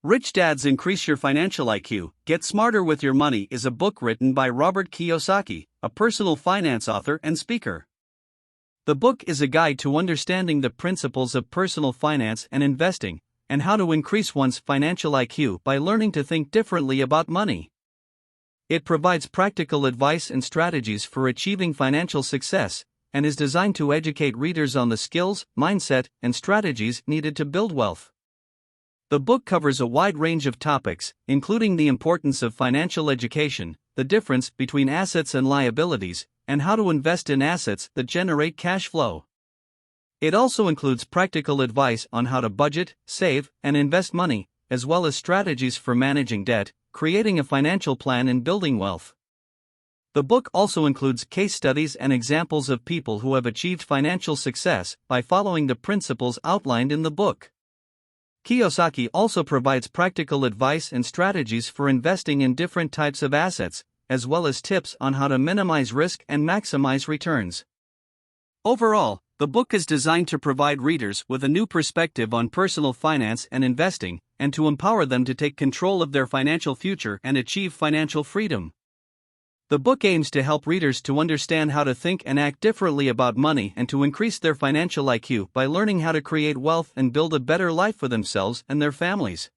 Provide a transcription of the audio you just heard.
Rich Dads Increase Your Financial IQ, Get Smarter with Your Money is a book written by Robert Kiyosaki, a personal finance author and speaker. The book is a guide to understanding the principles of personal finance and investing, and how to increase one's financial IQ by learning to think differently about money. It provides practical advice and strategies for achieving financial success, and is designed to educate readers on the skills, mindset, and strategies needed to build wealth. The book covers a wide range of topics, including the importance of financial education, the difference between assets and liabilities, and how to invest in assets that generate cash flow. It also includes practical advice on how to budget, save, and invest money, as well as strategies for managing debt, creating a financial plan, and building wealth. The book also includes case studies and examples of people who have achieved financial success by following the principles outlined in the book. Kiyosaki also provides practical advice and strategies for investing in different types of assets, as well as tips on how to minimize risk and maximize returns. Overall, the book is designed to provide readers with a new perspective on personal finance and investing, and to empower them to take control of their financial future and achieve financial freedom. The book aims to help readers to understand how to think and act differently about money and to increase their financial IQ by learning how to create wealth and build a better life for themselves and their families.